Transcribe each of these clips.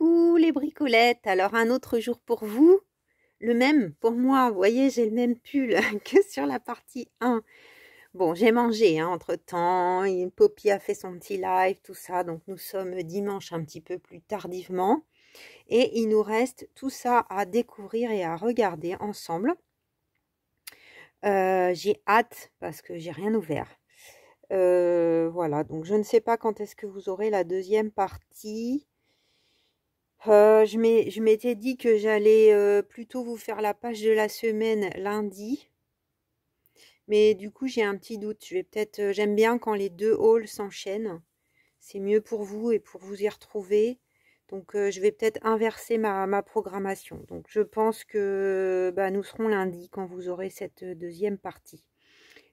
Coucou les bricolettes, alors un autre jour pour vous, le même pour moi, vous voyez j'ai le même pull que sur la partie 1. Bon j'ai mangé entre temps, Poppy a fait son petit live, tout ça, donc nous sommes dimanche un petit peu plus tardivement et il nous reste tout ça à découvrir et à regarder ensemble. J'ai hâte parce que j'ai rien ouvert. Voilà, donc je ne sais pas quand est-ce que vous aurez la deuxième partie. Je m'étais dit que j'allais plutôt vous faire la page de la semaine lundi. Mais du coup, j'ai un petit doute. Je vais peut-être, j'aime bien quand les deux hauls s'enchaînent. C'est mieux pour vous et pour vous y retrouver. Donc, je vais peut-être inverser ma programmation. Donc, je pense que nous serons lundi quand vous aurez cette deuxième partie.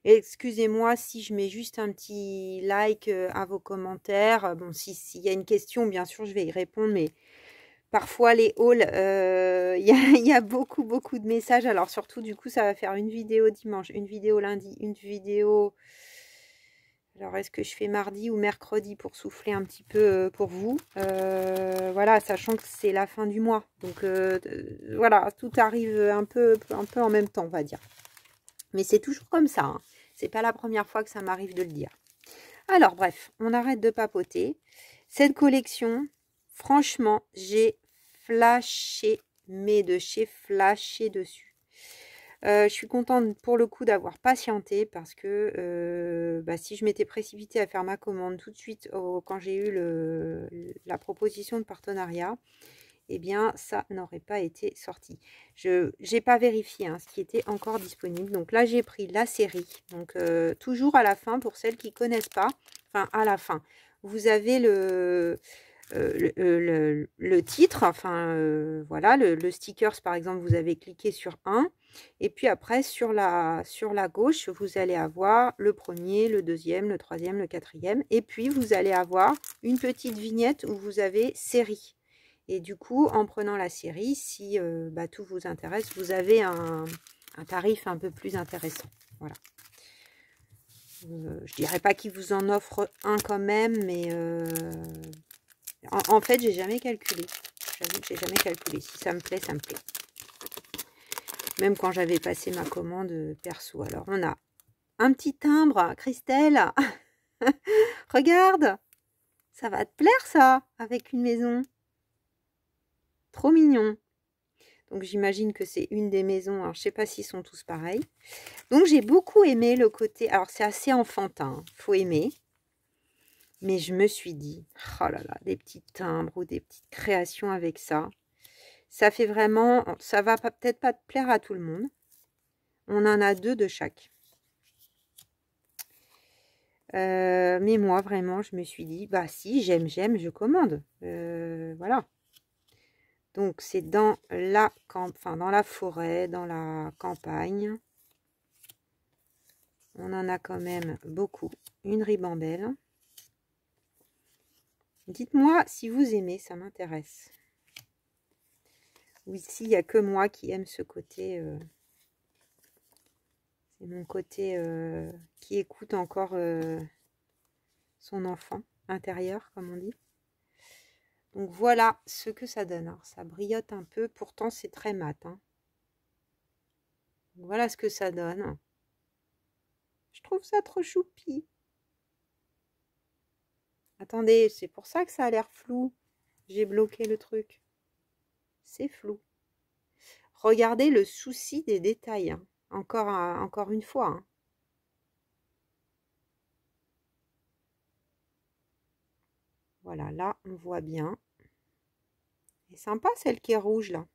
Excusez-moi si je mets juste un petit like à vos commentaires. Bon, s'il y a une question, bien sûr, je vais y répondre, mais parfois les hauls, y a beaucoup de messages. Alors surtout, du coup, ça va faire une vidéo dimanche, une vidéo lundi, une vidéo... Alors, est-ce que je fais mardi ou mercredi pour souffler un petit peu pour vous? Voilà, sachant que c'est la fin du mois. Donc, voilà, tout arrive un peu en même temps, on va dire. Mais c'est toujours comme ça, hein. C'est pas la première fois que ça m'arrive de le dire. Alors, bref, on arrête de papoter. Cette collection, franchement, j'ai flashé, mais de chez flashé dessus. Je suis contente pour le coup d'avoir patienté parce que si je m'étais précipitée à faire ma commande tout de suite quand j'ai eu la proposition de partenariat, eh bien, ça n'aurait pas été sorti. Je n'ai pas vérifié ce qui était encore disponible. Donc là, j'ai pris la série. Donc, toujours à la fin, pour celles qui ne connaissent pas, enfin, à la fin, vous avez le titre, enfin, voilà, le stickers, par exemple, vous avez cliqué sur un. Et puis après, sur la gauche, vous allez avoir le premier, le deuxième, le troisième, le quatrième. Et puis, vous allez avoir une petite vignette où vous avez série. Et du coup, en prenant la série, si tout vous intéresse, vous avez un tarif un peu plus intéressant. Voilà. Je dirais pas qu'il vous en offre un quand même, mais en fait, j'ai jamais calculé. J'avoue que j'ai jamais calculé. Si ça me plaît, ça me plaît. Même quand j'avais passé ma commande perso. Alors, on a un petit timbre, Christelle. Regarde, ça va te plaire ça, avec une maison. Trop mignon. Donc j'imagine que c'est une des maisons. Alors je sais pas s'ils sont tous pareils. Donc j'ai beaucoup aimé le côté. Alors c'est assez enfantin, faut aimer. Mais je me suis dit, oh là là, des petits timbres ou des petites créations avec ça. Ça fait vraiment. Ça va peut-être pas plaire à tout le monde. On en a deux de chaque. Mais moi vraiment, je me suis dit, bah si j'aime, je commande. Voilà. Donc, c'est dans dans la forêt, dans la campagne. On en a quand même beaucoup. Une ribambelle. Dites-moi si vous aimez, ça m'intéresse. Ou ici, il n'y a que moi qui aime ce côté. C'est mon côté qui écoute encore son enfant intérieur, comme on dit. Donc, voilà ce que ça donne. Alors, ça brillote un peu. Pourtant, c'est très mat. Hein. Voilà ce que ça donne. Je trouve ça trop choupi. Attendez, c'est pour ça que ça a l'air flou. J'ai bloqué le truc. C'est flou. Regardez le souci des détails. Hein. Encore une fois. Hein. Voilà, là, on voit bien. C'est sympa, celle qui est rouge, là.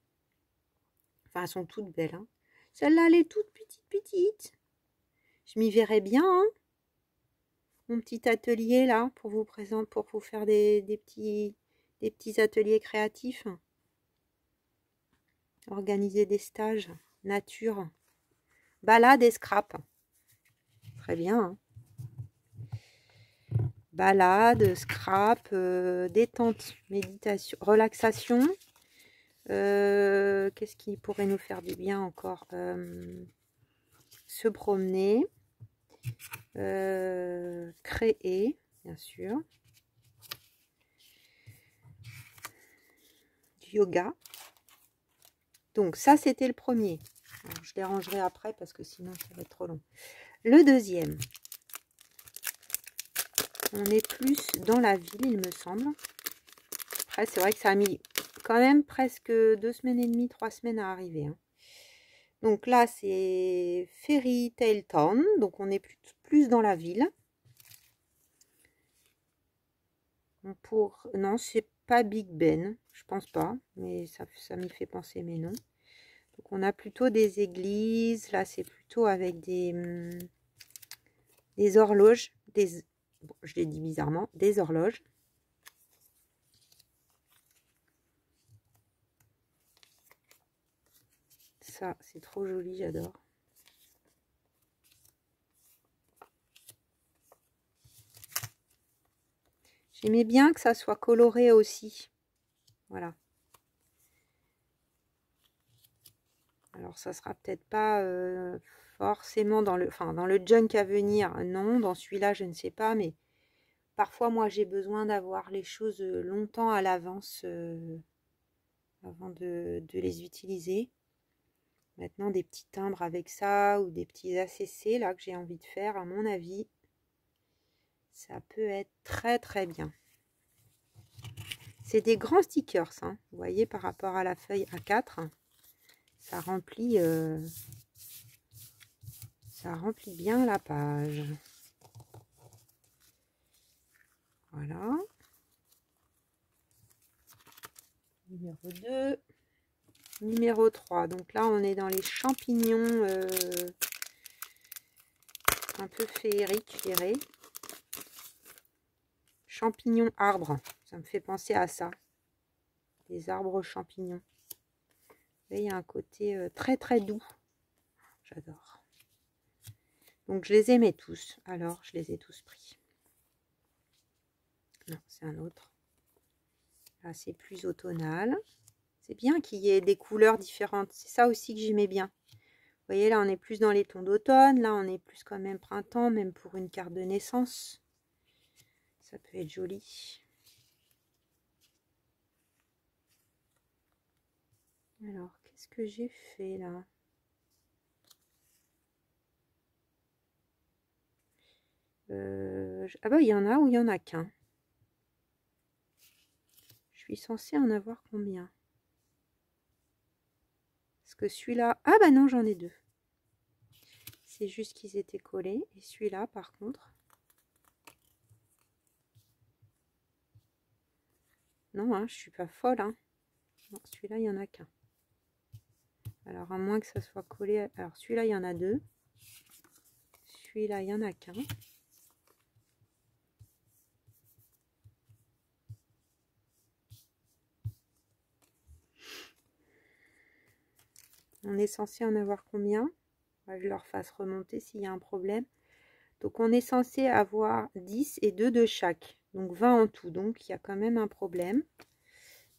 Enfin, elles sont toutes belles. Hein. Celle-là, elle est toute petite. Je m'y verrais bien, hein. Mon petit atelier, là, pour vous présenter, pour vous faire des petits ateliers créatifs. Organiser des stages, nature, balade et scrap. Très bien, hein. Balade, scrap, détente, méditation, relaxation. Qu'est-ce qui pourrait nous faire du bien encore? Se promener. Créer, bien sûr. yoga. Donc ça, c'était le premier. Alors, je les rangerai après parce que sinon, ça va être trop long. Le deuxième, on est plus dans la ville, il me semble. Après, c'est vrai que ça a mis quand même presque 2 semaines et demie, 3 semaines à arriver. Hein. Donc là, c'est Fairy Tale Town. Donc on est plus dans la ville. Non, c'est pas Big Ben. Je pense pas. Mais ça m'y fait penser, mais non. Donc on a plutôt des églises. Là, c'est plutôt avec des horloges. Bon, je l'ai dit bizarrement. Des horloges. Ça, c'est trop joli, j'adore. J'aimais bien que ça soit coloré aussi. Voilà. Alors, ça sera peut-être pas forcément dans le junk à venir. Non, dans celui-là, je ne sais pas. Mais parfois, moi, j'ai besoin d'avoir les choses longtemps à l'avance avant de les utiliser. Maintenant, des petits timbres avec ça ou des petits ACC là que j'ai envie de faire, à mon avis, ça peut être très très bien. C'est des grands stickers, hein. Vous voyez, par rapport à la feuille A4, ça remplit bien la page. Voilà. Numéro 2. Numéro 3. Donc là, on est dans les champignons un peu féeriques, je dirais. Champignons arbres. Ça me fait penser à ça. Des arbres champignons. Là, il y a un côté très très doux. J'adore. Donc je les aimais tous. Alors, je les ai tous pris. Non, c'est un autre. Là, c'est plus automnal. C'est bien qu'il y ait des couleurs différentes. C'est ça aussi que j'aimais bien. Vous voyez, là, on est plus dans les tons d'automne. Là, on est plus quand même printemps, même pour une carte de naissance. Ça peut être joli. Alors, qu'est-ce que j'ai fait là? Ah bah, il y en a ou il y en a qu'un. Je suis censée en avoir combien? Parce que celui-là... Ah bah non, j'en ai deux. C'est juste qu'ils étaient collés. Et celui-là, par contre... Non, hein, je suis pas folle. Hein. Celui-là, il n'y en a qu'un. Alors, à moins que ça soit collé... Alors, celui-là, il y en a deux. Celui-là, il n'y en a qu'un. On est censé en avoir combien? Je leur fasse remonter s'il y a un problème. Donc, on est censé avoir 10 et 2 de chaque. Donc, 20 en tout. Donc, il y a quand même un problème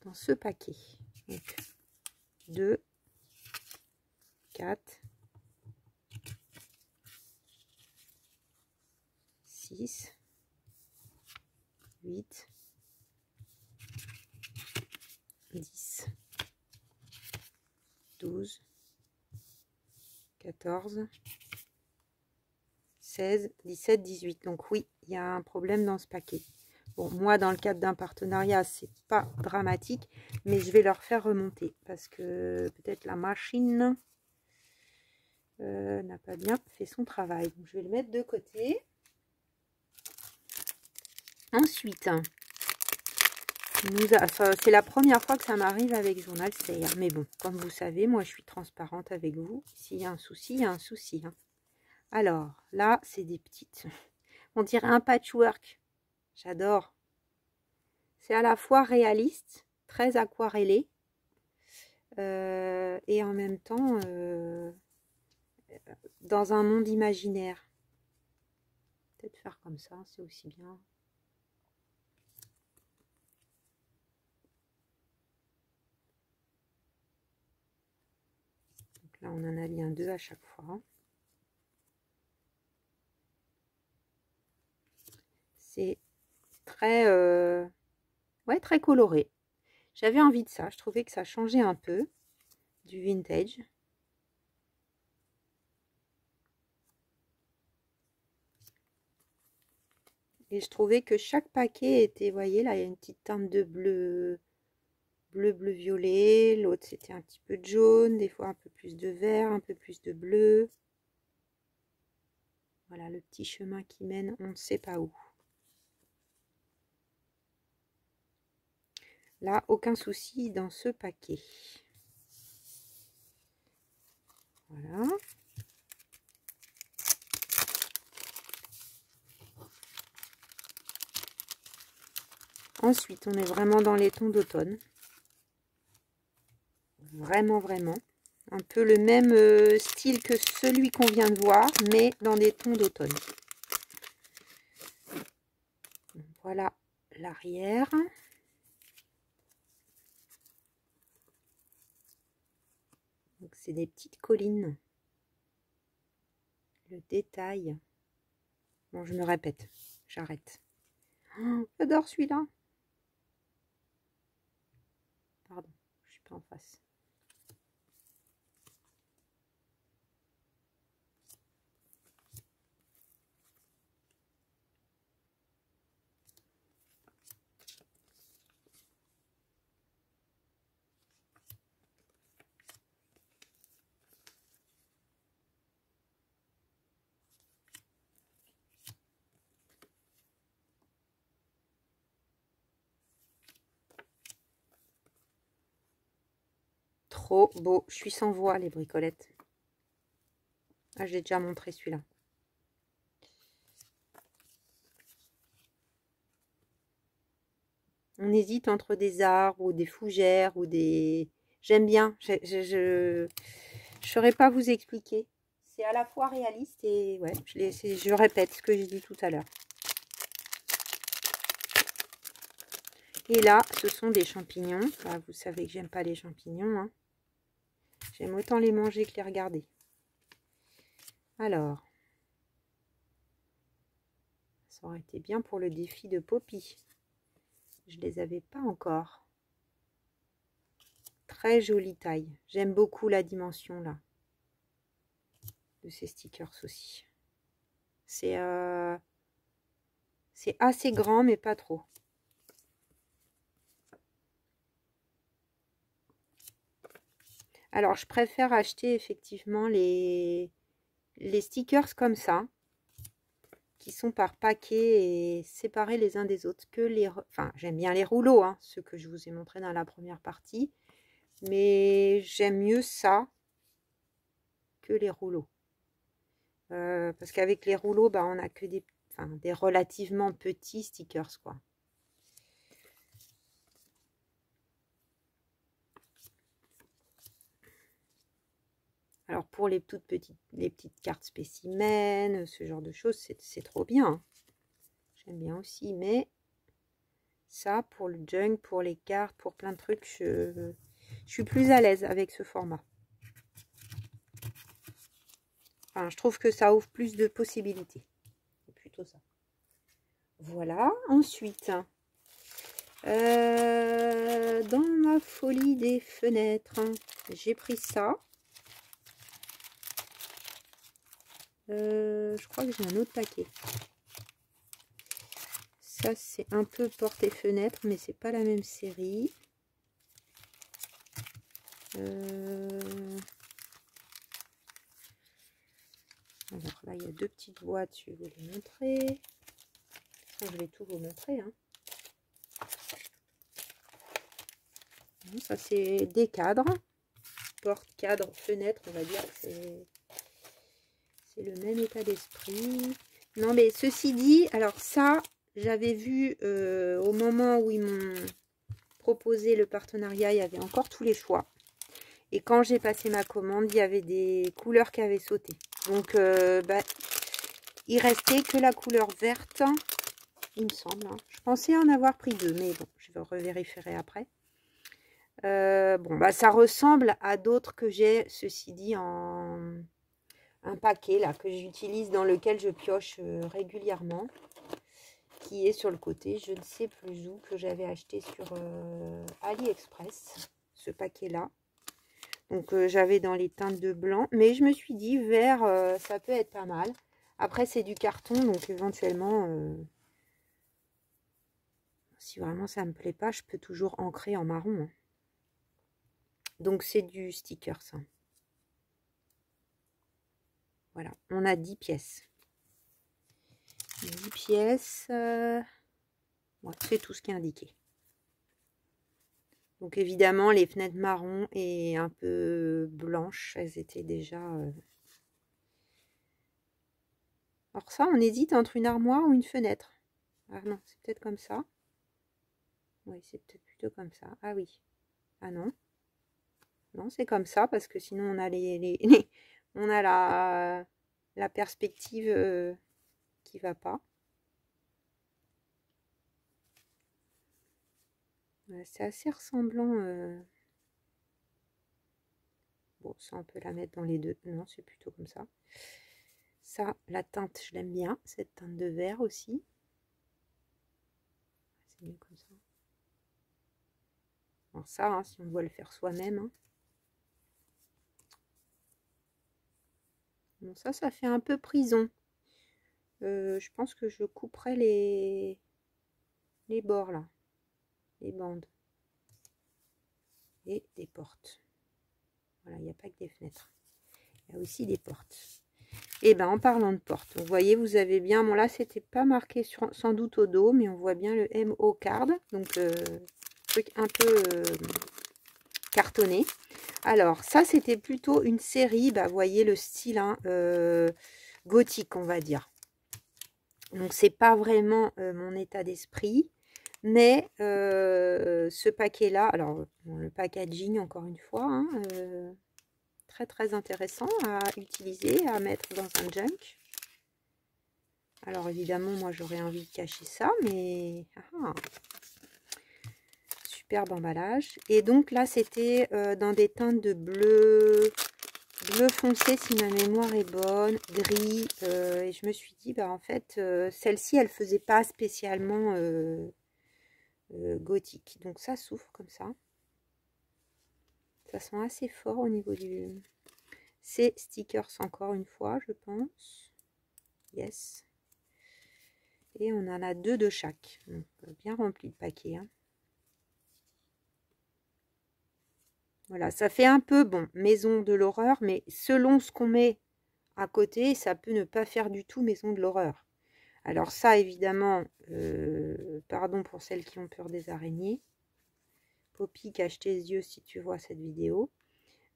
dans ce paquet. Donc, 2, 4, 6, 8, 10, 12, 14, 16, 17, 18. Donc oui, il y a un problème dans ce paquet. Bon, moi, dans le cadre d'un partenariat, c'est pas dramatique, mais je vais leur faire remonter parce que peut-être la machine n'a pas bien fait son travail. Donc, je vais le mettre de côté. Ensuite, c'est la première fois que ça m'arrive avec Journal Sale. Mais bon, comme vous savez, moi, je suis transparente avec vous. S'il y a un souci, il y a un souci. Hein. Alors, là, c'est des petites... On dirait un patchwork. J'adore. C'est à la fois réaliste, très aquarellé, et en même temps dans un monde imaginaire. Peut-être faire comme ça, c'est aussi bien. Donc là, on en a bien deux à chaque fois. C'est très, ouais, très coloré. J'avais envie de ça. Je trouvais que ça changeait un peu du vintage. Et je trouvais que chaque paquet était, vous voyez, là, il y a une petite teinte de bleu, bleu-violet. L'autre, c'était un petit peu de jaune, des fois un peu plus de vert, un peu plus de bleu. Voilà, le petit chemin qui mène, on ne sait pas où. Là, aucun souci dans ce paquet. Voilà. Ensuite, on est vraiment dans les tons d'automne. Vraiment, vraiment. Un peu le même style que celui qu'on vient de voir, mais dans des tons d'automne. Voilà l'arrière. Donc, c'est des petites collines. Le détail. Bon, je me répète. J'arrête. Oh, j'adore celui-là. Pardon, je suis pas en face. Trop beau. Je suis sans voix, les bricolettes. Ah, je l'ai déjà montré celui-là. On hésite entre des arbres ou des fougères ou des... J'aime bien. Je saurais pas vous expliquer. C'est à la fois réaliste et... Ouais, je répète ce que j'ai dit tout à l'heure. Et là, ce sont des champignons. Ah, vous savez que j'aime pas les champignons. Hein. J'aime autant les manger que les regarder. Alors, ça aurait été bien pour le défi de Poppy. Je les avais pas encore. Très jolie taille. J'aime beaucoup la dimension là de ces stickers aussi. C'est assez grand mais pas trop. Alors je préfère acheter effectivement les stickers comme ça, qui sont par paquet et séparés les uns des autres, que les... Enfin, j'aime bien les rouleaux, hein, ceux que je vous ai montrés dans la première partie, mais j'aime mieux ça que les rouleaux. Parce qu'avec les rouleaux, bah, on n'a que des relativement petits stickers, quoi. Alors pour les petites cartes spécimens, ce genre de choses, c'est trop bien. J'aime bien aussi, mais ça, pour le junk, pour les cartes, pour plein de trucs, je suis plus à l'aise avec ce format. Enfin, je trouve que ça ouvre plus de possibilités. C'est plutôt ça. Voilà. Ensuite, dans ma folie des fenêtres, j'ai pris ça. Je crois que j'ai un autre paquet. Ça, c'est un peu porte et fenêtre, mais c'est pas la même série. Alors là, il y a deux petites boîtes, je vais vous les montrer. Je vais tout vous montrer. Hein. Ça, c'est des cadres. Porte, cadre, fenêtre, on va dire que c'est le même état d'esprit. Non, mais ceci dit, alors ça, j'avais vu au moment où ils m'ont proposé le partenariat, il y avait encore tous les choix. Et quand j'ai passé ma commande, il y avait des couleurs qui avaient sauté. Donc, il restait que la couleur verte, il me semble. Hein. Je pensais en avoir pris deux, mais bon, je vais revérifierai après. Bon, bah, ça ressemble à d'autres que j'ai, ceci dit, en un paquet là que j'utilise, dans lequel je pioche régulièrement. qui est sur le côté, je ne sais plus où, que j'avais acheté sur AliExpress, ce paquet-là. Donc j'avais dans les teintes de blanc, mais je me suis dit vert, ça peut être pas mal. Après c'est du carton, donc éventuellement, si vraiment ça me plaît pas, je peux toujours ancrer en marron. Hein. Donc c'est du sticker ça. Voilà, on a 10 pièces. 10 pièces, ouais, c'est tout ce qui est indiqué. Donc évidemment, les fenêtres marron et un peu blanches, elles étaient déjà... Alors ça, on hésite entre une armoire ou une fenêtre. Ah non, c'est peut-être comme ça. Oui, c'est peut-être plutôt comme ça. Ah oui. Ah non. Non, c'est comme ça parce que sinon on a on a la perspective qui va pas. C'est assez ressemblant. Bon, ça on peut la mettre dans les deux. Non, c'est plutôt comme ça. Ça, la teinte, je l'aime bien. Cette teinte de vert aussi. C'est mieux comme ça. Alors ça, hein, si on doit le faire soi-même. Hein. Bon, ça fait un peu prison. Je pense que je couperai les bords là. Les bandes. Et des portes. Voilà, il n'y a pas que des fenêtres. Il y a aussi des portes. Et ben en parlant de portes, vous voyez, vous avez bien, bon là c'était pas marqué sans doute au dos, mais on voit bien le MO card, donc truc un peu cartonné. Alors ça c'était plutôt une série, bah vous voyez le style hein, gothique on va dire. Donc c'est pas vraiment mon état d'esprit, mais ce paquet là, alors bon, le packaging encore une fois, hein, très très intéressant à utiliser, à mettre dans un junk. Alors évidemment, moi j'aurais envie de cacher ça, mais superbe emballage. Et donc là, c'était dans des teintes de bleu foncé si ma mémoire est bonne, gris. Et je me suis dit, bah en fait, celle-ci, elle faisait pas spécialement gothique. Donc ça s'ouvre comme ça. Ça sent assez fort au niveau du... C'est stickers encore une fois, je pense. Yes. Et on en a 2 de chaque. Donc, bien rempli le paquet. Hein. Voilà, ça fait un peu, bon, maison de l'horreur, mais selon ce qu'on met à côté, ça peut ne pas faire du tout maison de l'horreur. Alors ça, évidemment, pardon pour celles qui ont peur des araignées. Poppy, cache tes yeux si tu vois cette vidéo.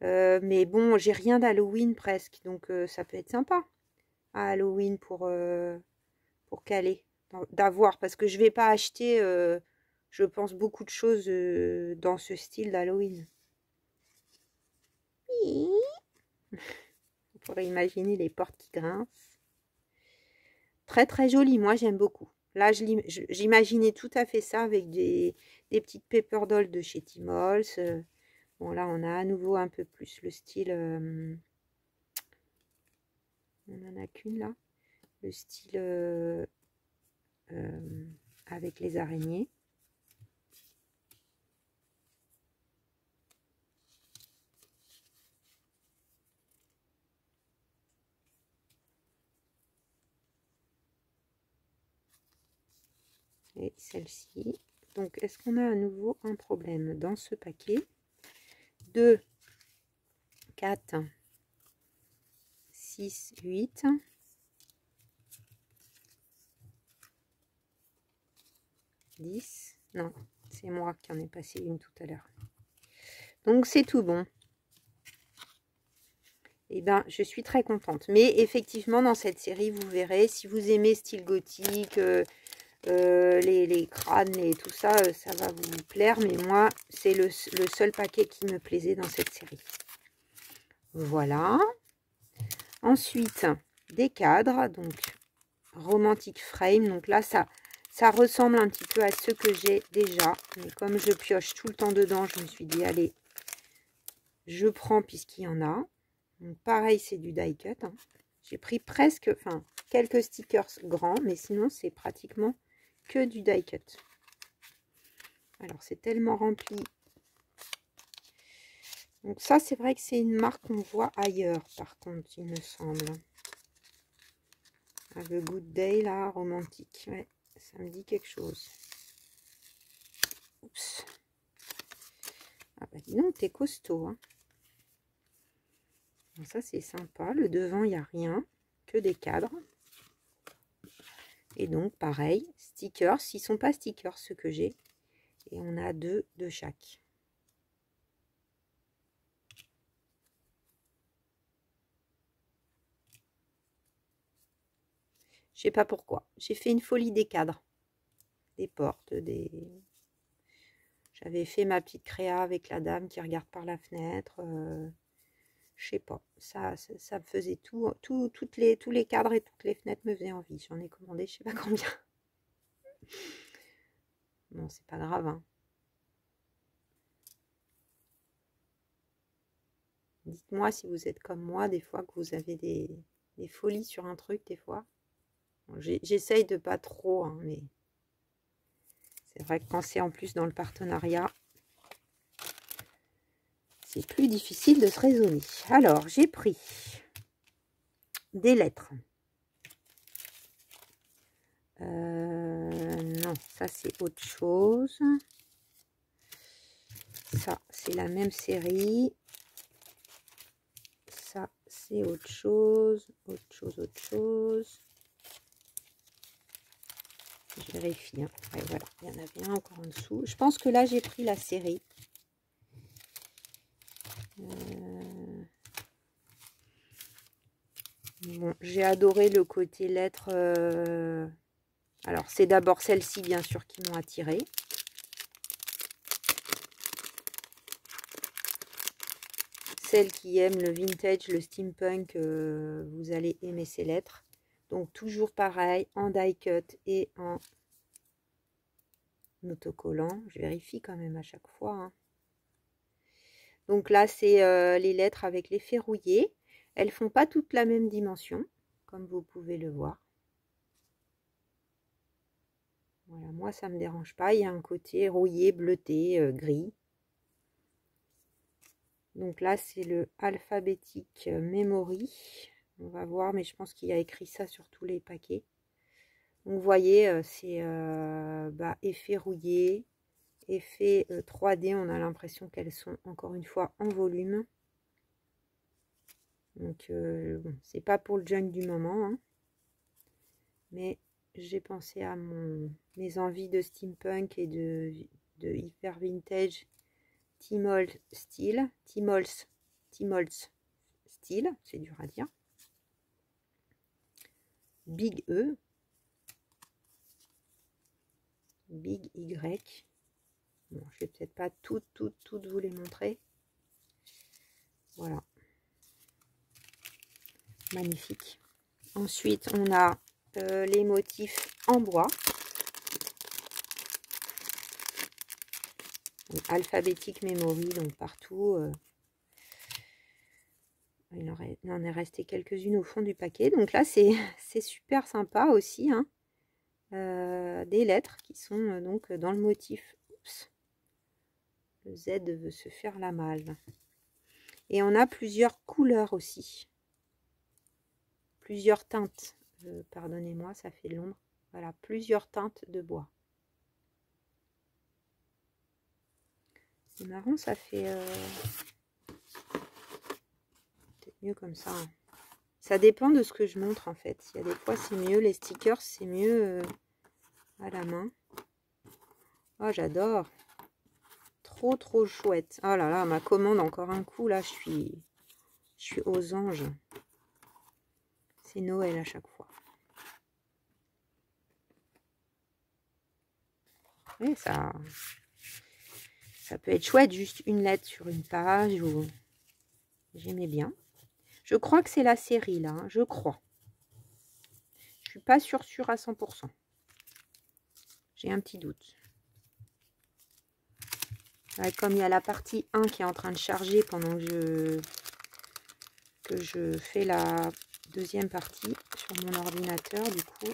Mais bon, j'ai rien d'Halloween presque, donc ça peut être sympa à Halloween pour caler, d'avoir, parce que je vais pas acheter, je pense, beaucoup de choses dans ce style d'Halloween. On pourrait imaginer les portes qui grincent. Très très joli, moi j'aime beaucoup. Là, j'imaginais tout à fait ça avec des petites paper dolls de chez Timols. Bon, là, on a à nouveau un peu plus le style... on n'en a qu'une là. Le style avec les araignées. Et celle-ci. Donc, est-ce qu'on a à nouveau un problème dans ce paquet? 2, 4, 6, 8. 10. Non, c'est moi qui en ai passé une tout à l'heure. Donc, c'est tout bon. Et ben, je suis très contente. Mais effectivement, dans cette série, vous verrez, si vous aimez style gothique, les crânes et tout ça, ça va vous plaire. Mais moi, c'est le seul paquet qui me plaisait dans cette série. Voilà. Ensuite, des cadres. Donc, Romantic Frame. Donc là, ça ressemble un petit peu à ceux que j'ai déjà. Mais comme je pioche tout le temps dedans, je me suis dit, allez, je prends puisqu'il y en a. Donc pareil, c'est du die cut. Hein. J'ai pris presque, enfin, quelques stickers grands, mais sinon, c'est pratiquement que du die cut. Alors, c'est tellement rempli. Donc ça, c'est vrai que c'est une marque qu'on voit ailleurs, par contre, il me semble. Have a Good Day, là, romantique. Ouais, ça me dit quelque chose. Oups. Ah bah dis donc, t'es costaud, hein. Donc ça, c'est sympa. Le devant, il n'y a rien, que des cadres. Et donc, pareil, stickers. S'ils ne sont pas stickers, ceux que j'ai. Et on a 2 de chaque. Je sais pas pourquoi. J'ai fait une folie des cadres. Des portes, des... J'avais fait ma petite créa avec la dame qui regarde par la fenêtre. Je sais pas. Ça me faisait tous les cadres et toutes les fenêtres me faisaient envie. J'en ai commandé je sais pas combien. Bon, c'est pas grave, hein. Dites-moi si vous êtes comme moi, des fois que vous avez des folies sur un truc, des fois. Bon, j'essaye de pas trop, hein, mais c'est vrai que quand c'est en plus dans le partenariat, c'est plus difficile de se raisonner. Alors, j'ai pris des lettres. Non, ça c'est autre chose. Ça, c'est la même série. Ça, c'est autre chose. Autre chose. Je vérifie. Hein. Ouais, voilà, il y en avait un encore en dessous. Je pense que là, j'ai pris la série. Bon, j'ai adoré le côté lettres. Alors, c'est d'abord celles-ci, bien sûr, qui m'ont attirée. Celles qui aiment le vintage, le steampunk, vous allez aimer ces lettres. Donc, toujours pareil, en die cut et en autocollant. Je vérifie quand même à chaque fois. Hein. Donc là, c'est les lettres avec l'effet rouillé. Elles font pas toutes la même dimension, comme vous pouvez le voir. Voilà, moi, ça me dérange pas. Il y a un côté rouillé, bleuté, gris. Donc là, c'est le alphabétique memory. On va voir, mais je pense qu'il y a écrit ça sur tous les paquets. Donc, vous voyez, c'est effet rouillé, effet 3D. On a l'impression qu'elles sont encore une fois en volume. Donc, bon, c'est pas pour le junk du moment. Hein, mais j'ai pensé à mes envies de steampunk et de hyper vintage. Timols style, style, c'est dur à dire. Big E, Big Y. Bon, je vais peut-être pas toutes vous les montrer. Voilà. Magnifique. Ensuite, on a les motifs en bois. Donc, alphabétique memory, donc partout. Il en est resté quelques-unes au fond du paquet. Donc là, c'est super sympa aussi. Hein. Des lettres qui sont donc dans le motif. Oups. Le Z veut se faire la malle. Et on a plusieurs couleurs aussi. Plusieurs teintes. Pardonnez-moi, ça fait de l'ombre. Voilà, plusieurs teintes de bois. C'est marrant, ça fait... peut-être mieux comme ça. Hein. Ça dépend de ce que je montre en fait. Il y a des fois c'est mieux, les stickers c'est mieux à la main. Oh j'adore. Trop chouette. Oh là là, ma commande encore un coup là, je suis aux anges. C'est Noël à chaque fois. Et ça peut être chouette, juste une lettre sur une page. Ou... J'aimais bien. Je crois que c'est la série là, hein, je crois. Je suis pas sûre à 100%. J'ai un petit doute. Ouais, comme il y a la partie 1 qui est en train de charger pendant que je fais la deuxième partie sur mon ordinateur, du coup.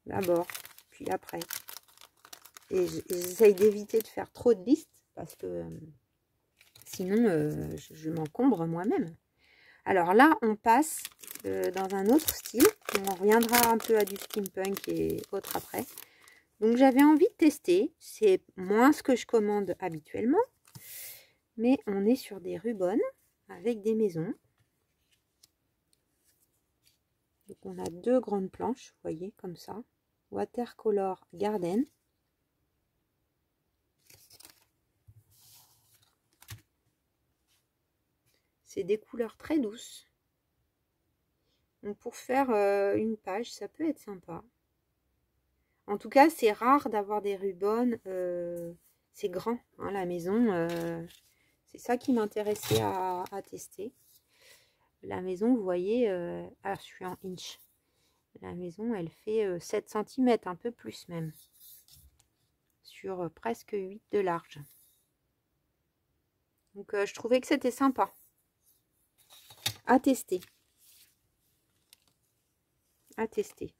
d'abord, puis après. Et j'essaye d'éviter de faire trop de listes parce que sinon je m'encombre moi-même. Alors là, on passe dans un autre style. On reviendra un peu à du steampunk et autres après. Donc j'avais envie de tester. C'est moins ce que je commande habituellement. Mais on est sur des rubbons avec des maisons. Donc on a 2 grandes planches, vous voyez, comme ça. Watercolor Garden. C'est des couleurs très douces. Donc pour faire une page, ça peut être sympa. En tout cas, c'est rare d'avoir des rubbons. C'est grand, hein, la maison. C'est ça qui m'intéressait à tester. La maison, vous voyez, je suis en inch. La maison, elle fait 7 cm, un peu plus même. Sur presque 8 de large. Donc je trouvais que c'était sympa. À tester. À tester.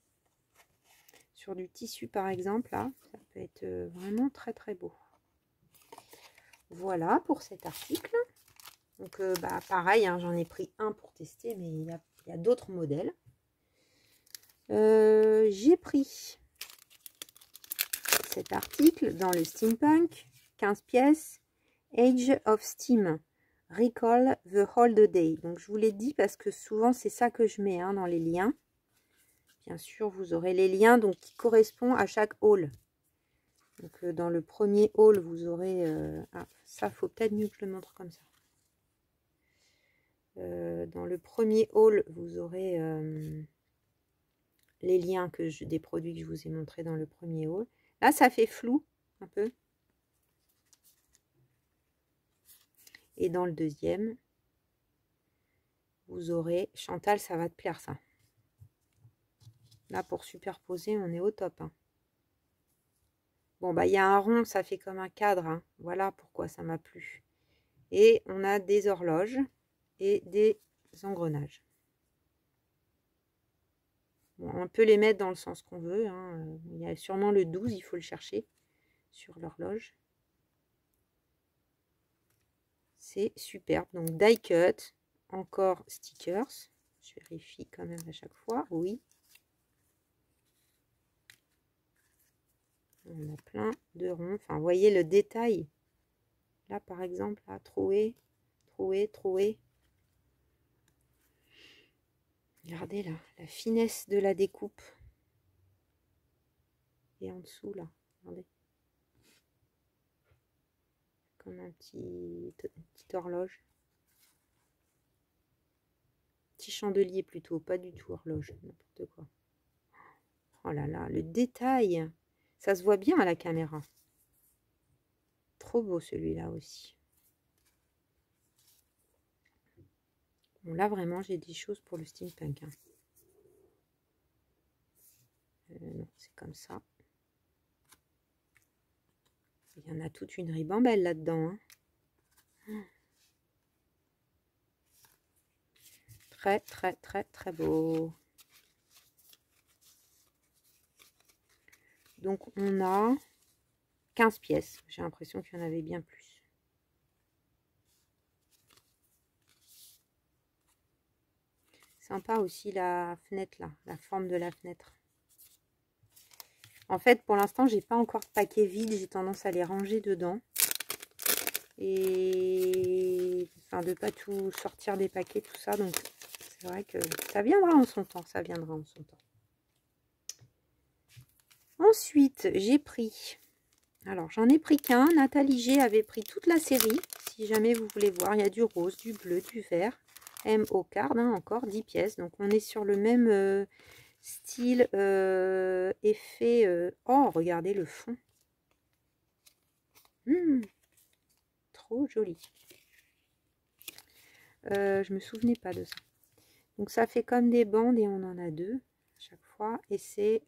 Sur du tissu par exemple, là, ça peut être vraiment très très beau. Voilà pour cet article. Donc pareil, hein, j'en ai pris un pour tester, mais il y a d'autres modèles. J'ai pris cet article dans le steampunk, 15 pièces, Age of Steam, Recall the Hold Day. Donc je vous l'ai dit parce que souvent c'est ça que je mets, hein, dans les liens. Bien sûr, vous aurez les liens donc, qui correspondent à chaque haul. Donc dans le premier haul, vous aurez... ça, faut peut-être mieux que je le montre comme ça. Dans le premier haul, vous aurez les liens des produits que je vous ai montrés dans le premier haul. Là, ça fait flou un peu. Et dans le deuxième, vous aurez... Chantal, ça va te plaire ça. Là, pour superposer, on est au top. Hein. Bon, bah, il y a un rond, ça fait comme un cadre. Hein. Voilà pourquoi ça m'a plu. Et on a des horloges et des engrenages. Bon, on peut les mettre dans le sens qu'on veut. Hein. Il y a sûrement le 12, il faut le chercher sur l'horloge. C'est superbe. Donc, die cut, encore stickers. Je vérifie quand même à chaque fois. Oui. On a plein de ronds. Enfin, vous voyez le détail. Là, par exemple, là, troué, troué, troué. Regardez là, la finesse de la découpe. Et en dessous, là, regardez. Comme une petite horloge. Petit chandelier plutôt, pas du tout horloge, n'importe quoi. Oh là là, le détail. Ça se voit bien à la caméra. Trop beau celui-là aussi. Bon, là, vraiment, j'ai des choses pour le steampunk. Hein. Non, c'est comme ça. Il y en a toute une ribambelle là-dedans. Hein. Très, très, très, très beau. Donc, on a 15 pièces. J'ai l'impression qu'il y en avait bien plus. Sympa aussi la fenêtre là, la forme de la fenêtre. En fait, pour l'instant, j'ai pas encore de paquet vide. J'ai tendance à les ranger dedans. Et enfin, de pas tout sortir des paquets, tout ça. Donc, c'est vrai que ça viendra en son temps. Ça viendra en son temps. Ensuite, j'ai pris... Alors, j'en ai pris qu'un. Nathalie G avait pris toute la série. Si jamais vous voulez voir, il y a du rose, du bleu, du vert. MO card, hein, encore 10 pièces. Donc, on est sur le même style effet. Oh, regardez le fond. Trop joli. Je me souvenais pas de ça. Donc, ça fait comme des bandes et on en a 2 à chaque fois. Et c'est...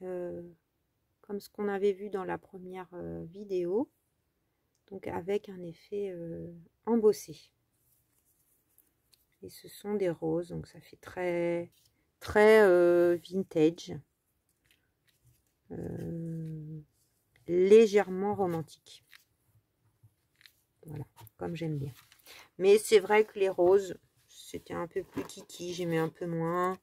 comme ce qu'on avait vu dans la première vidéo, donc avec un effet embossé. Et ce sont des roses, donc ça fait très très vintage. légèrement romantique. Voilà, comme j'aime bien. Mais c'est vrai que les roses, c'était un peu plus kiki, j'aimais un peu moins.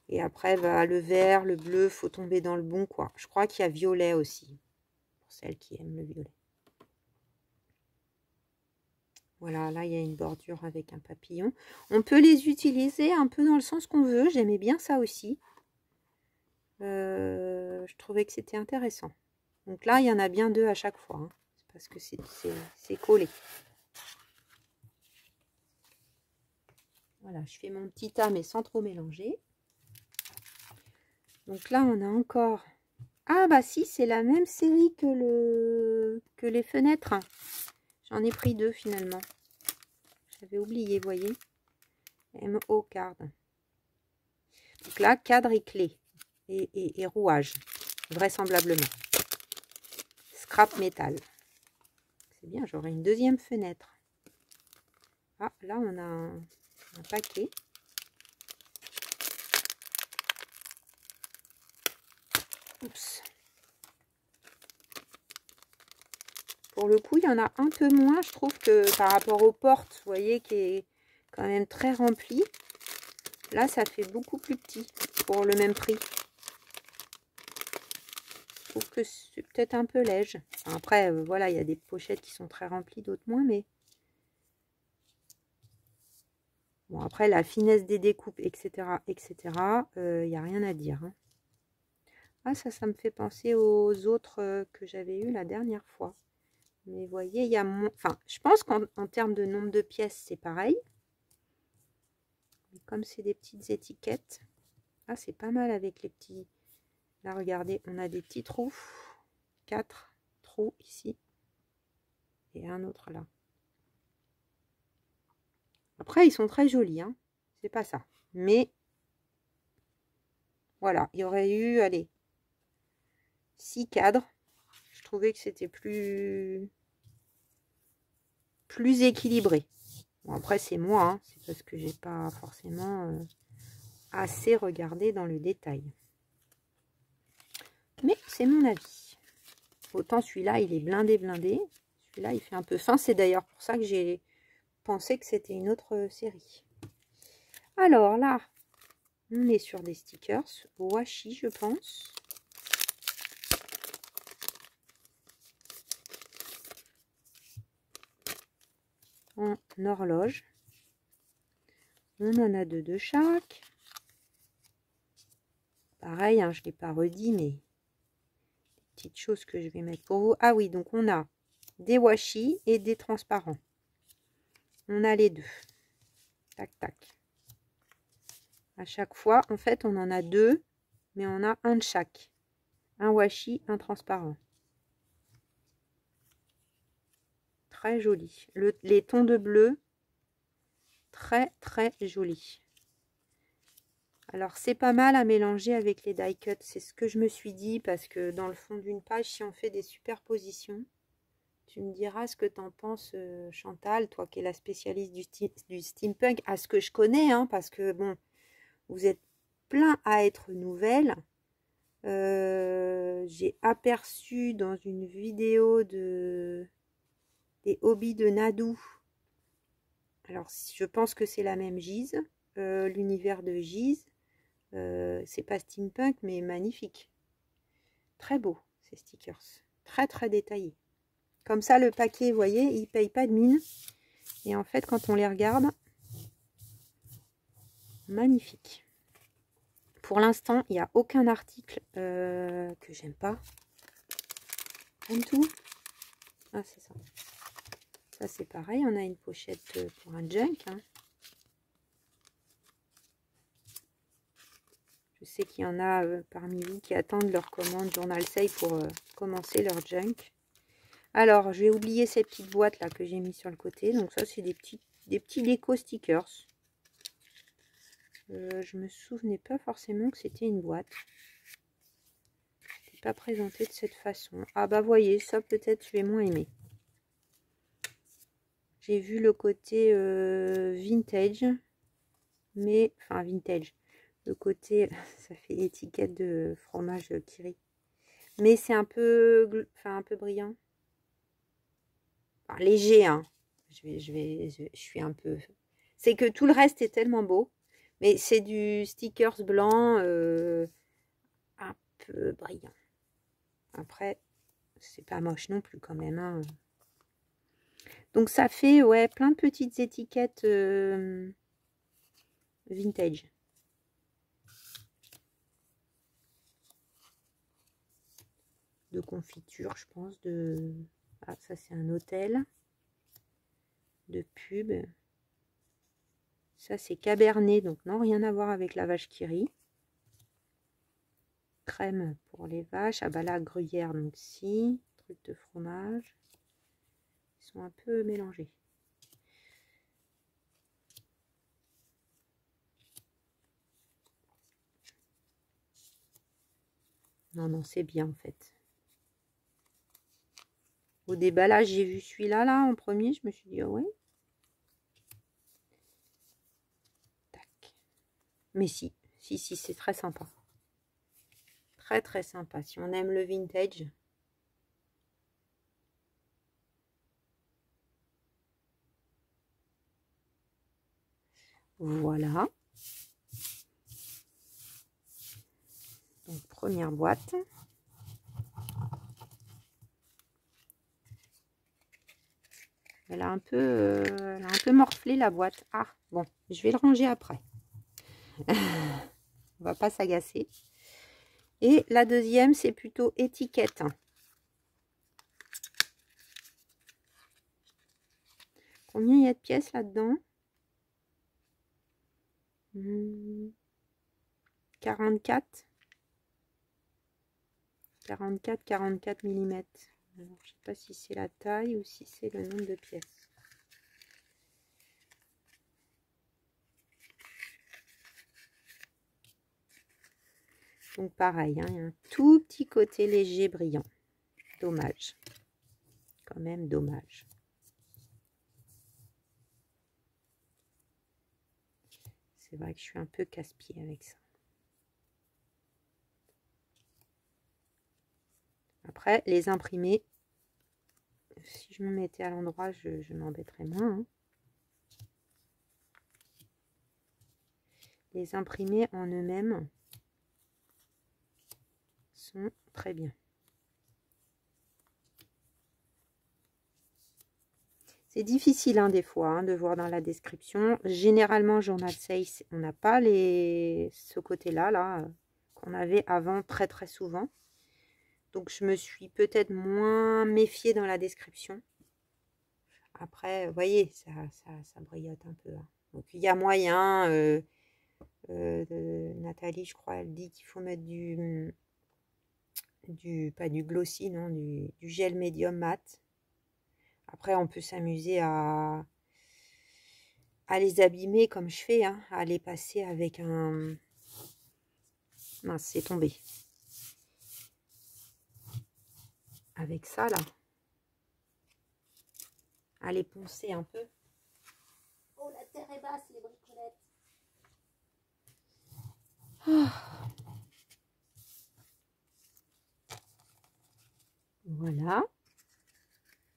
Et après, bah, le vert, le bleu, faut tomber dans le bon, quoi. Je crois qu'il y a violet aussi, pour celles qui aiment le violet. Voilà, là, il y a une bordure avec un papillon. On peut les utiliser un peu dans le sens qu'on veut. J'aimais bien ça aussi. Je trouvais que c'était intéressant. Donc là, il y en a bien 2 à chaque fois. Hein, parce que c'est collé. Voilà, je fais mon petit tas, mais sans trop mélanger. Donc là, on a encore... Ah bah si, c'est la même série que les fenêtres. J'en ai pris 2 finalement. J'avais oublié, vous voyez. MO card. Donc là, cadre et clé. Et rouage, vraisemblablement. Scrap métal. C'est bien, j'aurai une deuxième fenêtre. Ah, là, on a un paquet. Oups. Pour le coup, il y en a un peu moins, je trouve, que par rapport aux portes, vous voyez, qui est quand même très rempli. Là, ça fait beaucoup plus petit pour le même prix. Je trouve que c'est peut-être un peu léger. Enfin, après, voilà, il y a des pochettes qui sont très remplies, d'autres moins, mais... Bon, après, la finesse des découpes, etc., etc., il n'y a rien à dire. Hein. Ah, ça me fait penser aux autres que j'avais eu la dernière fois. Mais vous voyez, il y a moins... Enfin, je pense qu'en termes de nombre de pièces, c'est pareil. Mais comme c'est des petites étiquettes... Ah, c'est pas mal avec les petits... Là, regardez, on a des petits trous. 4 trous ici. Et un autre là. Après, ils sont très jolis. Hein. C'est pas ça. Mais... Voilà, il y aurait eu, allez, 6 cadres. Je trouvais que c'était plus équilibré. Bon, après, c'est moi, hein, c'est parce que j'ai pas forcément assez regardé dans le détail. Mais c'est mon avis. Autant celui-là, il est blindé. Celui-là, il fait un peu fin. C'est d'ailleurs pour ça que j'ai pensé que c'était une autre série. Alors là, on est sur des stickers washi, je pense. En horloge. On en a 2 de chaque. Pareil, hein, je ne l'ai pas redit, mais petites choses que je vais mettre pour vous. Ah oui, donc on a des washi et des transparents. On a les deux. Tac, tac. À chaque fois, en fait, on en a 2, mais on a un de chaque. Un washi, un transparent. Très joli. Les tons de bleu, très, très jolis. Alors, c'est pas mal à mélanger avec les die cuts. C'est ce que je me suis dit, parce que dans le fond d'une page, si on fait des superpositions, tu me diras ce que t'en penses, Chantal, toi qui es la spécialiste du steampunk, à ce que je connais, hein, parce que, bon, vous êtes plein à être nouvelle. J'ai aperçu dans une vidéo des hobbies de Nadou. Alors, je pense que c'est la même Gise, l'univers de Gise. C'est pas steampunk, mais magnifique. Très beau, ces stickers. Très, très détaillés. Comme ça, le paquet, vous voyez, il paye pas de mine. Et en fait, quand on les regarde, magnifique. Pour l'instant, il n'y a aucun article que j'aime pas. Comme tout. Ah, c'est ça. Ça, c'est pareil. On a une pochette pour un junk. Hein. Je sais qu'il y en a parmi vous qui attendent leur commande Journal Sale pour commencer leur junk. Alors, je vais oublier ces petites boîtes là que j'ai mis sur le côté. Donc ça, c'est des petits déco stickers. Je me souvenais pas forcément que c'était une boîte. Pas présenté de cette façon. Ah bah voyez, ça peut-être je vais moins aimer. J'ai vu le côté vintage, mais enfin vintage. Le côté, ça fait étiquette de fromage Kiri. Mais c'est un peu, enfin, un peu brillant. Enfin, léger, hein. Je suis un peu... C'est que tout le reste est tellement beau. Mais c'est du stickers blanc un peu brillant. Après, c'est pas moche non plus quand même, hein. Donc ça fait, ouais, plein de petites étiquettes vintage. De confiture, je pense. Ah, ça c'est un hôtel. De pub. Ça c'est Cabernet, donc non, rien à voir avec la vache qui rit. Crème pour les vaches. Ah bah là, gruyère, donc si. Truc de fromage. Ils sont un peu mélangés. Non, non, c'est bien en fait. Au déballage, j'ai vu celui-là, là, en premier. Je me suis dit, oh, ouais. Tac. Mais si, c'est très sympa. Très, très sympa. Si on aime le vintage. Voilà. Donc, première boîte. Elle a un peu morflé la boîte. Ah, bon, je vais le ranger après. On va pas s'agacer. Et la deuxième, c'est plutôt étiquette. Combien il y a de pièces là-dedans? 44. 44 mm. Alors, je sais pas si c'est la taille ou si c'est le nombre de pièces. Donc pareil, hein, il y a un tout petit côté léger brillant. Dommage. Quand même dommage. C'est vrai que je suis un peu casse-pied avec ça. Après, les imprimés, si je me mettais à l'endroit, je m'embêterais moins. Hein. Les imprimés en eux-mêmes sont très bien. C'est difficile hein, des fois hein, de voir dans la description. Généralement, Journal Sales, on n'a pas ce côté-là là, qu'on avait avant très très souvent. Donc, je me suis peut-être moins méfiée dans la description. Après, vous voyez, ça brillote un peu. Hein. Donc, il y a moyen. Nathalie, je crois, elle dit qu'il faut mettre pas du glossy, non, du gel médium mat. Après, on peut s'amuser à les abîmer comme je fais, hein, à les passer avec un... Mince, c'est tombé. Avec ça, là. À les poncer un peu. Oh, la terre est basse, les bricolettes. Ah. Voilà.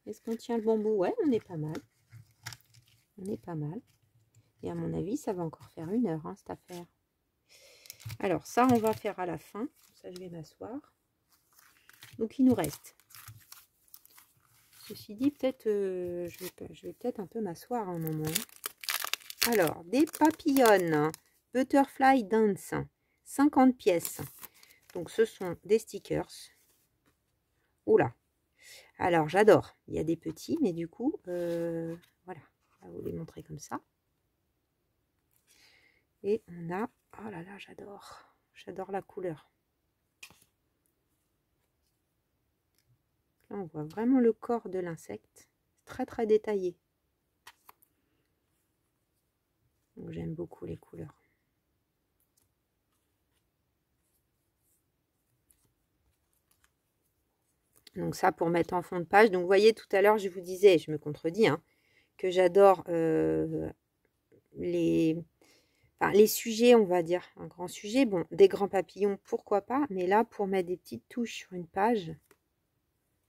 Est-ce qu'on tient le bon bout? Ouais, on est pas mal. On est pas mal. Et à mon avis, ça va encore faire 1 heure, hein, cette affaire. Alors, ça, on va faire à la fin. Ça, je vais m'asseoir. Donc, il nous reste. Ceci dit, peut-être, je vais peut-être un peu m'asseoir un moment. Alors, des papillons. Butterfly Dance. 50 pièces. Donc, ce sont des stickers. Oula. Alors, j'adore. Il y a des petits, mais du coup, voilà. Je vais vous les montrer comme ça. Et on a... Oh là là, j'adore. J'adore la couleur. Là, on voit vraiment le corps de l'insecte. Très, très détaillé. Donc, j'aime beaucoup les couleurs. Donc, ça, pour mettre en fond de page. Donc, vous voyez, tout à l'heure, je vous disais, je me contredis, hein, que j'adore les... Enfin, les sujets, on va dire, un grand sujet. Bon, des grands papillons, pourquoi pas. Mais là, pour mettre des petites touches sur une page,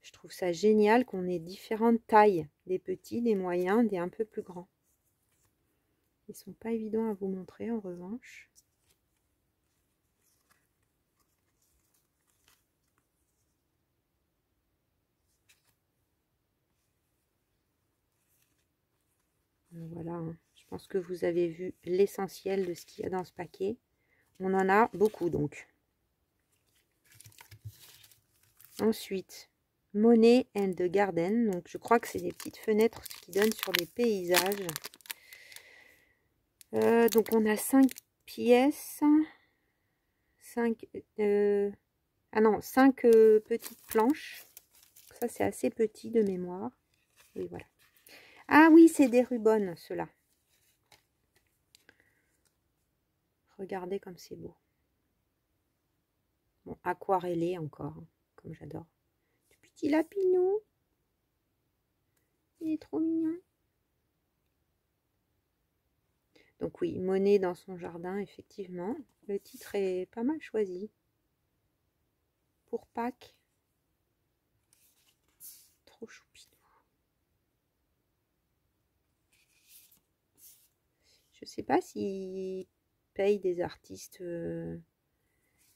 je trouve ça génial qu'on ait différentes tailles. Des petits, des moyens, des un peu plus grands. Ils sont pas évidents à vous montrer, en revanche. Voilà, hein. Je pense que vous avez vu l'essentiel de ce qu'il y a dans ce paquet. On en a beaucoup, donc. Ensuite, Monet and the Garden. Donc, je crois que c'est des petites fenêtres qui donnent sur des paysages. Donc, on a 5 pièces. 5... ah non, 5 petites planches. Ça, c'est assez petit de mémoire. Et voilà. Ah oui, c'est des rubans, ceux-là. Regardez comme c'est beau. Bon, aquarellé encore, hein, comme j'adore. Du petit lapinou. Il est trop mignon. Donc oui, Monet dans son jardin, effectivement. Le titre est pas mal choisi. Pour Pâques. Trop choupinou. Je sais pas s'ils payent des artistes, des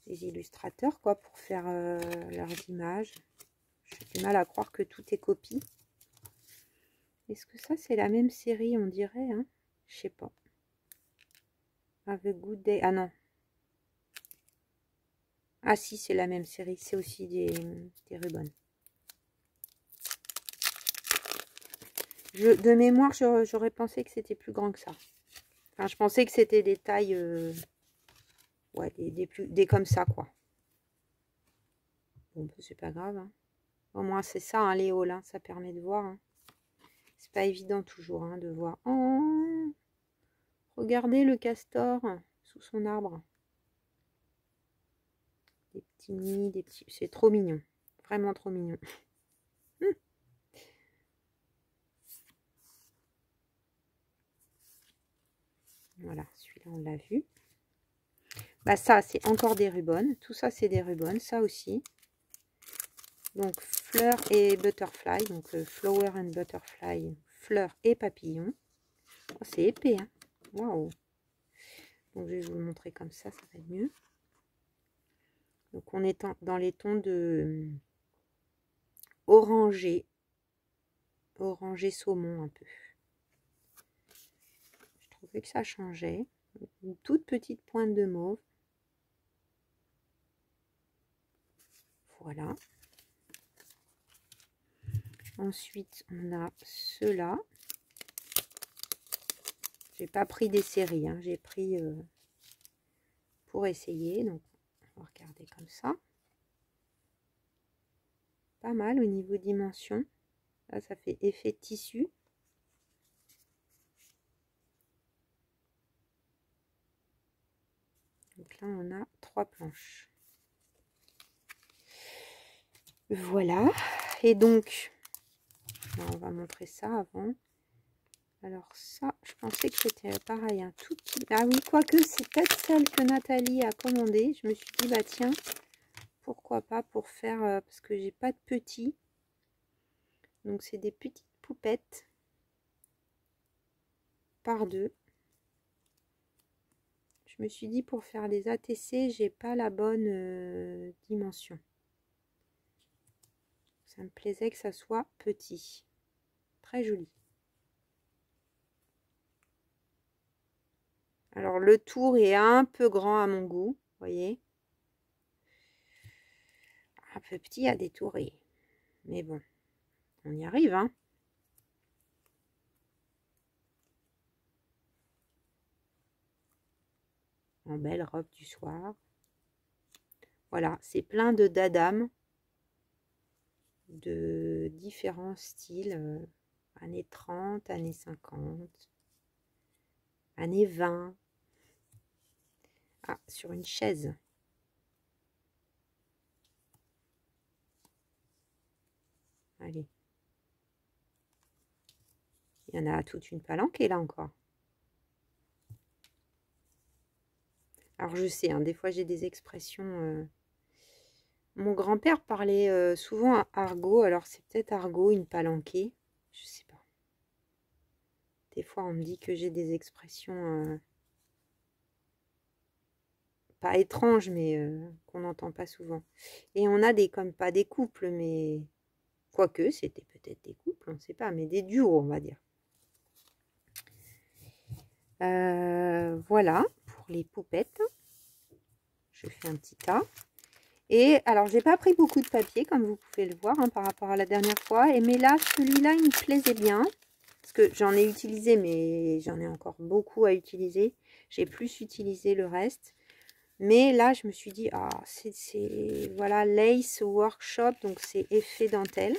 illustrateurs, quoi, pour faire leurs images. J'ai du mal à croire que tout est copie. Est-ce que ça, c'est la même série, on dirait, hein? Je sais pas. Avec Good Day. Ah non. Ah si, c'est la même série. C'est aussi des rubans. De mémoire, j'aurais pensé que c'était plus grand que ça. Enfin, je pensais que c'était des tailles... ouais, des comme ça, quoi. Bon, c'est pas grave. Hein. Au moins, c'est ça, hein, les hauls. Hein, ça permet de voir. Hein. C'est pas évident toujours hein, de voir. Oh, regardez le castor sous son arbre. Des petits nids, des petits... C'est trop mignon. Vraiment trop mignon. Voilà, celui-là, on l'a vu. Bah ça, c'est encore des rubans. Tout ça, c'est des rubans. Ça aussi. Donc, fleurs et butterfly. Donc, flower and butterfly. Fleurs et papillons. Oh, c'est épais. Hein. Waouh. Donc, je vais vous le montrer comme ça va être mieux. Donc, on est dans les tons de orangé. Orangé saumon, un peu. Je trouvais que ça changeait. Une toute petite pointe de mauve. Voilà. Ensuite, on a ceux-là. J'ai pas pris des séries, hein. J'ai pris pour essayer. Donc, on va regarder comme ça. Pas mal au niveau dimension. Là, ça fait effet tissu. Donc là, on a 3 planches. Voilà. Et donc, on va montrer ça avant. Alors ça, je pensais que c'était pareil, un tout petit... Ah oui, quoique c'est peut-être celle que Nathalie a commandée. Je me suis dit, bah tiens, pourquoi pas pour faire... parce que j'ai pas de petits. Donc c'est des petites poupettes. Par deux. Je me suis dit, pour faire les ATC, j'ai pas la bonne dimension. Ça me plaisait que ça soit petit. Très joli. Alors, le tour est un peu grand à mon goût, vous voyez. Un peu petit à détourer. Mais bon, on y arrive, hein. En belle robe du soir. Voilà, c'est plein de dadam de différents styles. Années 30, années 50, années 20. Ah, sur une chaise. Allez. Il y en a toute une palanquée là encore. Alors je sais, hein, des fois j'ai des expressions... Mon grand-père parlait souvent argot, alors c'est peut-être argot, une palanquée, je sais pas. Des fois on me dit que j'ai des expressions pas étranges, mais qu'on n'entend pas souvent. Et on a des, comme pas des couples, mais quoique c'était peut-être des couples, on ne sait pas, mais des duos on va dire. Voilà pour les poupettes. Je fais un petit tas. Et alors, j'ai pas pris beaucoup de papier, comme vous pouvez le voir, hein, par rapport à la dernière fois. Mais là, celui-là, il me plaisait bien. Parce que j'en ai utilisé, mais j'en ai encore beaucoup à utiliser. J'ai plus utilisé le reste. Mais là, je me suis dit, ah, c'est voilà, Lace Workshop, donc c'est effet dentelle.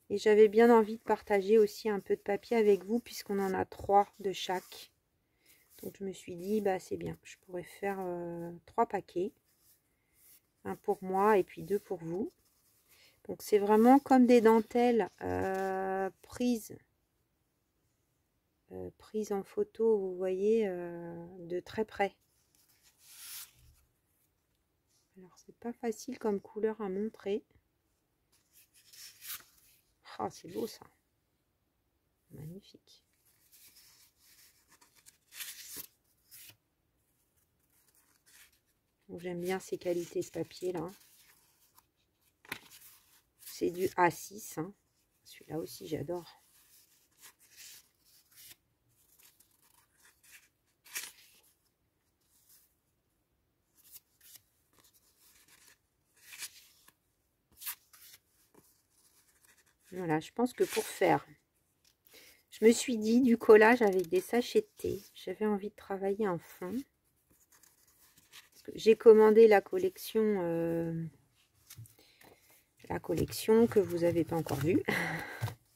Et j'avais bien envie de partager aussi un peu de papier avec vous, puisqu'on en a 3 de chaque. Donc, je me suis dit, bah, c'est bien. Je pourrais faire 3 paquets. Un pour moi et puis 2 pour vous. Donc c'est vraiment comme des dentelles prises en photo, vous voyez, de très près. Alors c'est pas facile comme couleur à montrer. Oh, c'est beau ça. Magnifique. J'aime bien ces qualités ce papier là. C'est du A6. Hein. Celui-là aussi j'adore. Voilà, je pense que pour faire, je me suis dit du collage avec des sachets de thé. J'avais envie de travailler un fond. J'ai commandé la collection que vous n'avez pas encore vue.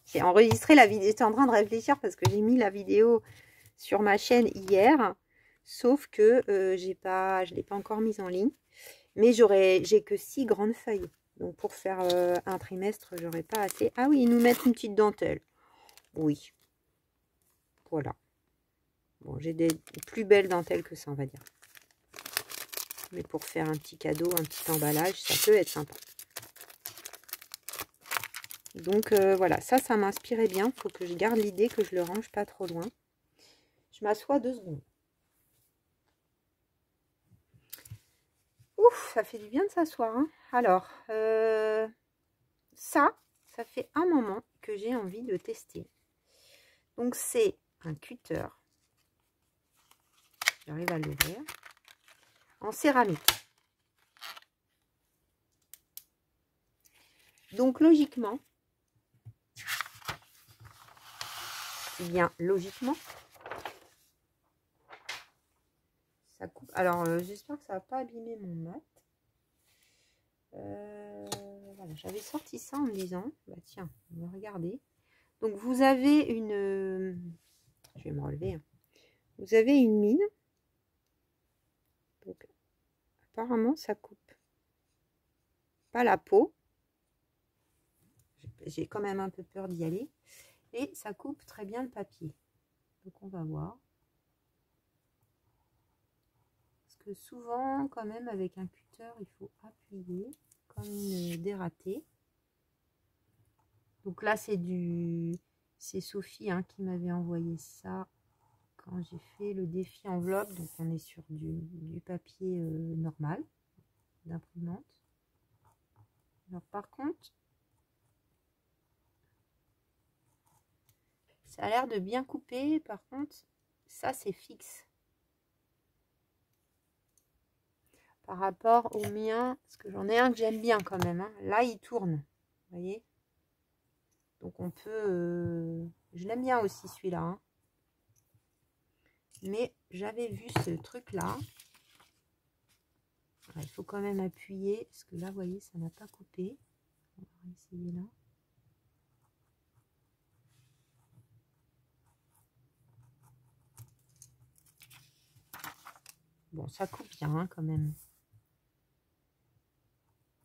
J'ai enregistré la vidéo, j'étais en train de réfléchir parce que j'ai mis la vidéo sur ma chaîne hier, sauf que je ne l'ai pas encore mise en ligne. Mais j'ai que 6 grandes feuilles. Donc pour faire un trimestre, j'aurais pas assez. Ah oui, ils nous mettent une petite dentelle. Oui. Voilà. Bon, j'ai des plus belles dentelles que ça, on va dire. Mais pour faire un petit cadeau, un petit emballage, ça peut être sympa. Donc voilà, ça m'inspirait bien. Il faut que je garde l'idée, que je le range pas trop loin. Je m'assois 2 secondes. Ouf, ça fait du bien de s'asseoir. Hein. Alors, ça fait un moment que j'ai envie de tester. Donc c'est un cutter. J'arrive à l'ouvrir. En céramique. Donc logiquement, bien logiquement, ça coupe. Alors j'espère que ça va pas abîmer mon mat. Voilà, j'avais sorti ça en me disant, bah tiens, on va regarder. Donc vous avez une, je vais me relever. Hein. Vous avez une mine. Donc apparemment ça coupe pas la peau. J'ai quand même un peu peur d'y aller. Et ça coupe très bien le papier. Donc on va voir. Parce que souvent, quand même, avec un cutter, il faut appuyer comme une dératée. Donc là, c'est Sophie hein, qui m'avait envoyé ça quand j'ai fait le défi enveloppe. Donc on est sur du papier normal, d'imprimante. Alors par contre, ça a l'air de bien couper. Par contre, ça c'est fixe. Par rapport au mien, parce que j'en ai un que j'aime bien quand même. Hein. Là, il tourne, vous voyez. Donc on peut... je l'aime bien aussi celui-là. Hein. Mais j'avais vu ce truc-là. Il faut quand même appuyer, parce que là, vous voyez, ça n'a pas coupé. On va essayer là. Bon, ça coupe bien hein, quand même.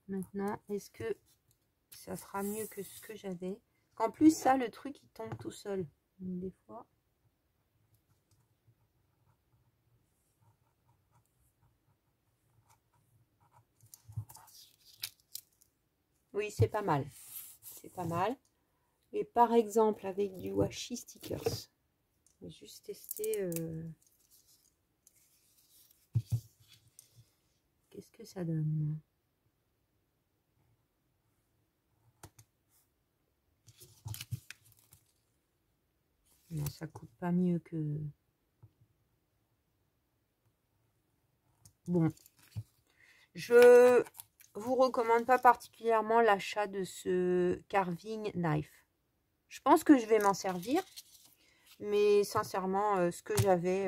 Maintenant, est-ce que ça sera mieux que ce que j'avais? En plus, ça, le truc, il tombe tout seul. Donc, des fois... Oui, c'est pas mal. C'est pas mal. Et par exemple, avec du washi stickers. Je vais juste tester. Qu'est-ce que ça donne? Non, ça coûte pas mieux que... Bon. Je vous recommande pas particulièrement l'achat de ce carving knife. Je pense que je vais m'en servir. Mais sincèrement, ce que j'avais...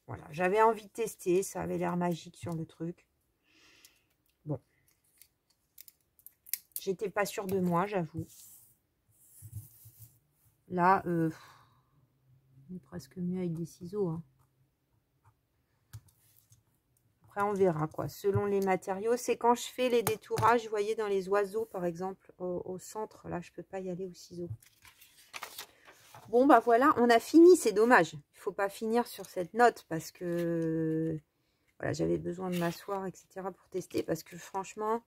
voilà, j'avais envie de tester. Ça avait l'air magique sur le truc. Bon. J'étais pas sûre de moi, j'avoue. Là, on est presque mieux avec des ciseaux. Hein. Après, on verra, quoi. Selon les matériaux, c'est quand je fais les détourages, vous voyez, dans les oiseaux, par exemple, au centre. Là, je peux pas y aller au ciseau. Bon, bah voilà, on a fini. C'est dommage. Il faut pas finir sur cette note parce que... Voilà, j'avais besoin de m'asseoir, etc. pour tester. Parce que franchement,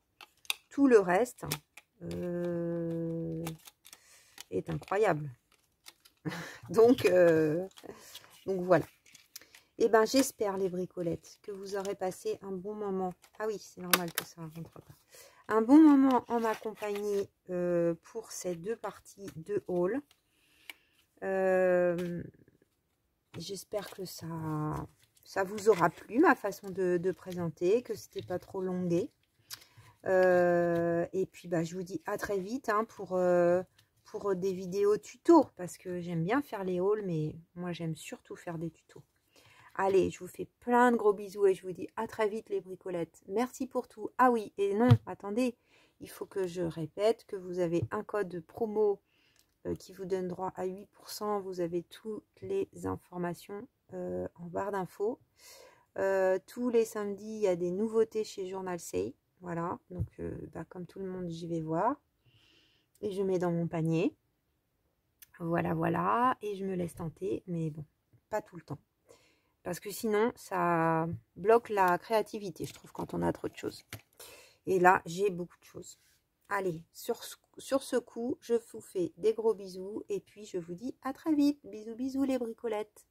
tout le reste est incroyable. donc voilà. Et ben j'espère les bricolettes que vous aurez passé un bon moment. Ah oui, c'est normal que ça ne rentre pas. Un bon moment en ma compagnie pour ces deux parties de haul. J'espère que ça vous aura plu, ma façon de présenter, que c'était pas trop longué. Et puis bah, je vous dis à très vite hein, pour des vidéos tuto, parce que j'aime bien faire les hauls, mais moi j'aime surtout faire des tutos. Allez, je vous fais plein de gros bisous et je vous dis à très vite les bricolettes. Merci pour tout. Ah oui, et non, attendez, il faut que je répète que vous avez un code promo qui vous donne droit à 8%. Vous avez toutes les informations en barre d'infos. Tous les samedis, il y a des nouveautés chez Journal Say. Voilà, donc bah, comme tout le monde, j'y vais voir. Et je mets dans mon panier. Voilà, voilà. Et je me laisse tenter, mais bon, pas tout le temps. Parce que sinon, ça bloque la créativité, je trouve, quand on a trop de choses. Et là, j'ai beaucoup de choses. Allez, sur ce coup, je vous fais des gros bisous. Et puis, je vous dis à très vite. Bisous, bisous les bricolettes.